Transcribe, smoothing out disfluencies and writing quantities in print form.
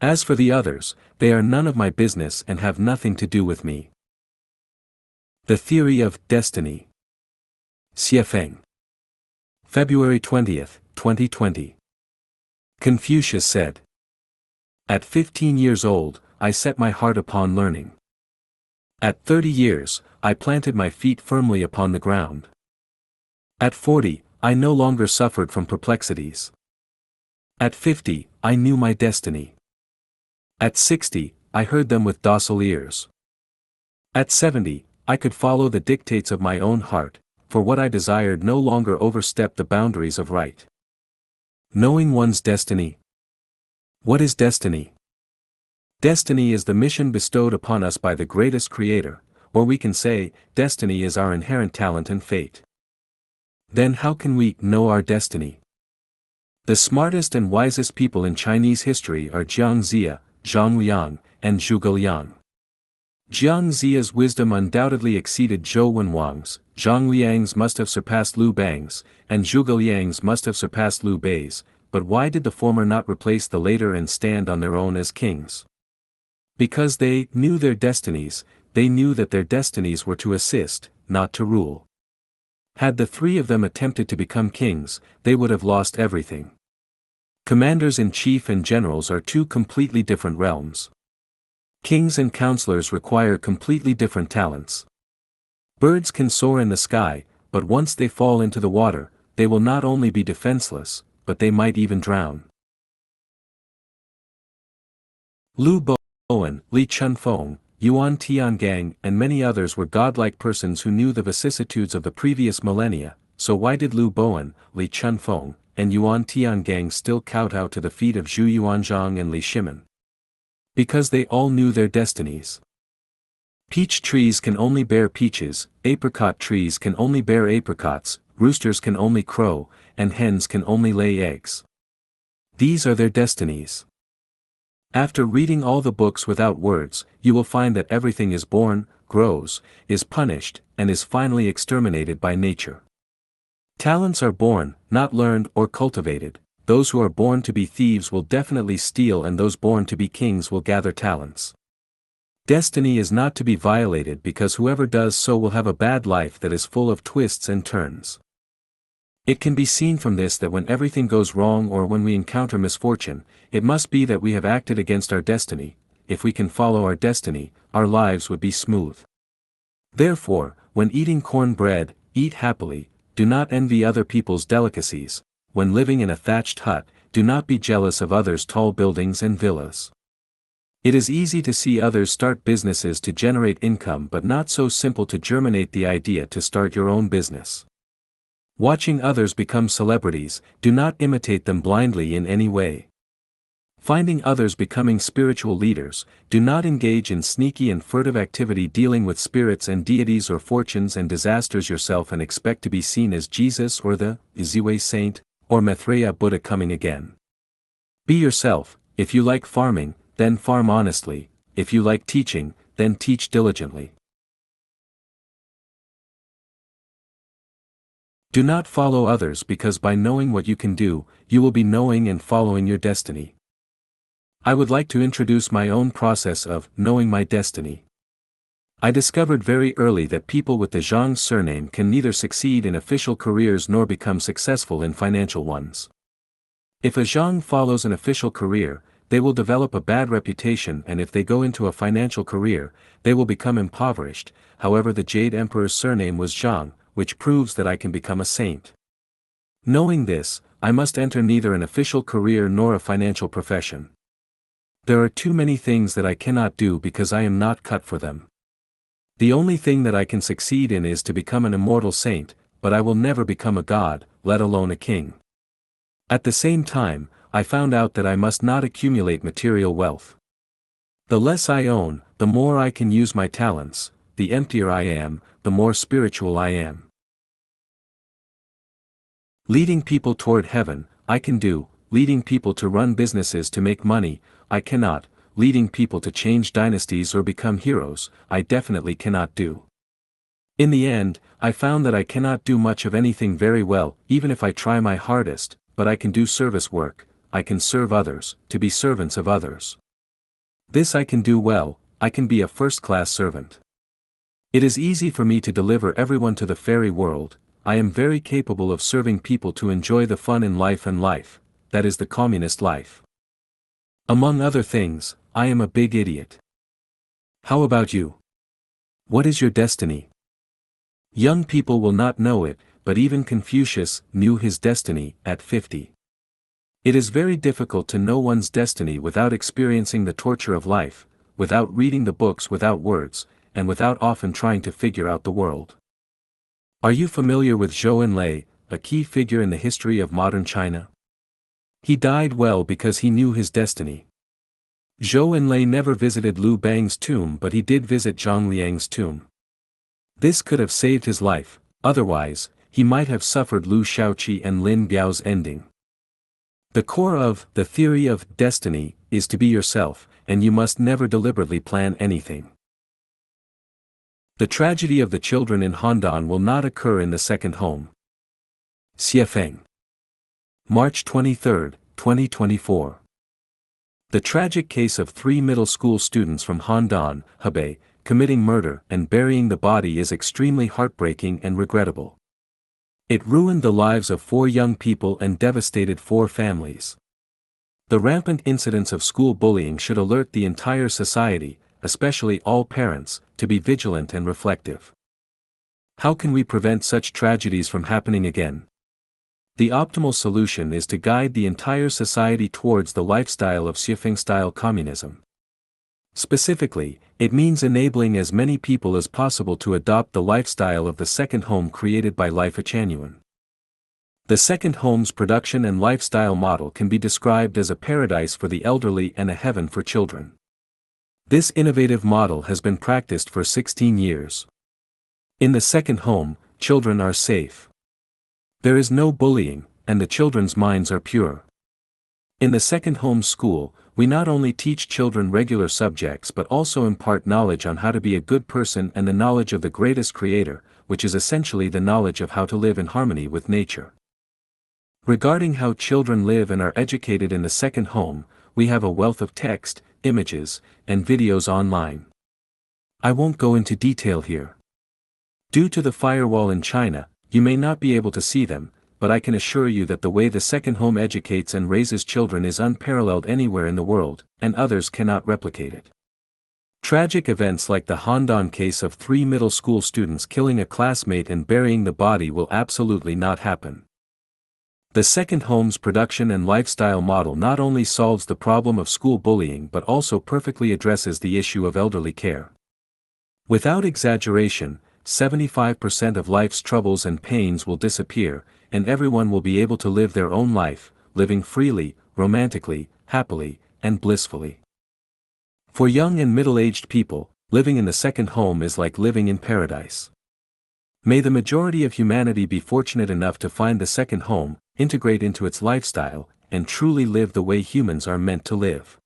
As for the others, they are none of my business and have nothing to do with me. The Theory of Destiny. Xiefeng. February 20th, 2020. Confucius said. At 15 years old, I set my heart upon learning. At 30 years, I planted my feet firmly upon the ground. At 40, I no longer suffered from perplexities. At 50, I knew my destiny. At 60, I heard them with docile ears. At 70, I could follow the dictates of my own heart, for what I desired no longer overstepped the boundaries of right. Knowing one's destiny. What is destiny? Destiny is the mission bestowed upon us by the greatest Creator, or we can say, destiny is our inherent talent and fate. Then how can we know our destiny? The smartest and wisest people in Chinese history are Jiang Ziya, Zhang Liang, and Zhuge Liang. Jiang Ziya's wisdom undoubtedly exceeded Zhou Wenwang's, Zhang Liang's must have surpassed Liu Bang's, and Zhuge Liang's must have surpassed Liu Bei's, but why did the former not replace the later and stand on their own as kings? Because they knew their destinies, they knew that their destinies were to assist, not to rule. Had the three of them attempted to become kings, they would have lost everything. Commanders-in-chief and generals are two completely different realms. Kings and counselors require completely different talents. Birds can soar in the sky, but once they fall into the water, they will not only be defenseless, but they might even drown. Lu Bowen, Li Chunfeng, Yuan Tiangang and many others were godlike persons who knew the vicissitudes of the previous millennia, so why did Lu Bowen, Li Chunfeng, and Yuan Tiangang still kowtow to the feet of Zhu Yuanzhang and Li Shimin? Because they all knew their destinies. Peach trees can only bear peaches, apricot trees can only bear apricots, roosters can only crow, and hens can only lay eggs. These are their destinies. After reading all the books without words, you will find that everything is born, grows, is punished, and is finally exterminated by nature. Talents are born, not learned or cultivated. Those who are born to be thieves will definitely steal, and those born to be kings will gather talents. Destiny is not to be violated because whoever does so will have a bad life that is full of twists and turns. It can be seen from this that when everything goes wrong or when we encounter misfortune, it must be that we have acted against our destiny. If we can follow our destiny, our lives would be smooth. Therefore, when eating corn bread, eat happily, do not envy other people's delicacies. When living in a thatched hut, do not be jealous of others' tall buildings and villas. It is easy to see others start businesses to generate income, but not so simple to germinate the idea to start your own business. Watching others become celebrities, do not imitate them blindly in any way. Finding others becoming spiritual leaders, do not engage in sneaky and furtive activity dealing with spirits and deities or fortunes and disasters yourself and expect to be seen as Jesus or the Ziwei saint, or Maitreya Buddha coming again. Be yourself. If you like farming, then farm honestly. If you like teaching, then teach diligently. Do not follow others, because by knowing what you can do, you will be knowing and following your destiny. I would like to introduce my own process of knowing my destiny. I discovered very early that people with the Zhang surname can neither succeed in official careers nor become successful in financial ones. If a Zhang follows an official career, they will develop a bad reputation, and if they go into a financial career, they will become impoverished. However, the Jade Emperor's surname was Zhang, which proves that I can become a saint. Knowing this, I must enter neither an official career nor a financial profession. There are too many things that I cannot do because I am not cut for them. The only thing that I can succeed in is to become an immortal saint, but I will never become a god, let alone a king. At the same time, I found out that I must not accumulate material wealth. The less I own, the more I can use my talents. The emptier I am, the more spiritual I am. Leading people toward heaven, I can do. Leading people to run businesses to make money, I cannot. Leading people to change dynasties or become heroes, I definitely cannot do. In the end, I found that I cannot do much of anything very well, even if I try my hardest, but I can do service work. I can serve others, to be servants of others. This I can do well, I can be a first-class servant. It is easy for me to deliver everyone to the fairy world, I am very capable of serving people to enjoy the fun in life and life, that is the communist life. Among other things, I am a big idiot. How about you? What is your destiny? Young people will not know it, but even Confucius knew his destiny at 50. It is very difficult to know one's destiny without experiencing the torture of life, without reading the books without words, and without often trying to figure out the world. Are you familiar with Zhou Enlai, a key figure in the history of modern China? He died well because he knew his destiny. Zhou Enlai never visited Liu Bang's tomb, but he did visit Zhang Liang's tomb. This could have saved his life, otherwise, he might have suffered Liu Shaoqi and Lin Biao's ending. The core of the theory of destiny is to be yourself, and you must never deliberately plan anything. The tragedy of the children in Handan will not occur in the second home. Xiefeng. March 23, 2024. The tragic case of 3 middle school students from Handan, Hebei, committing murder and burying the body is extremely heartbreaking and regrettable. It ruined the lives of 4 young people and devastated 4 families. The rampant incidents of school bullying should alert the entire society, especially all parents, to be vigilant and reflective. How can we prevent such tragedies from happening again? The optimal solution is to guide the entire society towards the lifestyle of Xiefeng-style communism. Specifically, it means enabling as many people as possible to adopt the lifestyle of the second home created by Lifechanyuan. The second home's production and lifestyle model can be described as a paradise for the elderly and a heaven for children. This innovative model has been practiced for 16 years. In the second home, children are safe. There is no bullying, and the children's minds are pure. In the second home school, we not only teach children regular subjects but also impart knowledge on how to be a good person and the knowledge of the greatest creator, which is essentially the knowledge of how to live in harmony with nature. Regarding how children live and are educated in the second home, we have a wealth of text, images, and videos online. I won't go into detail here. Due to the firewall in China, you may not be able to see them, but I can assure you that the way the second home educates and raises children is unparalleled anywhere in the world, and others cannot replicate it. Tragic events like the Handan case of 3 middle school students killing a classmate and burying the body will absolutely not happen. The second home's production and lifestyle model not only solves the problem of school bullying but also perfectly addresses the issue of elderly care. Without exaggeration, 75% of life's troubles and pains will disappear, and everyone will be able to live their own life, living freely, romantically, happily, and blissfully. For young and middle-aged people, living in the second home is like living in paradise. May the majority of humanity be fortunate enough to find the second home, integrate into its lifestyle, and truly live the way humans are meant to live.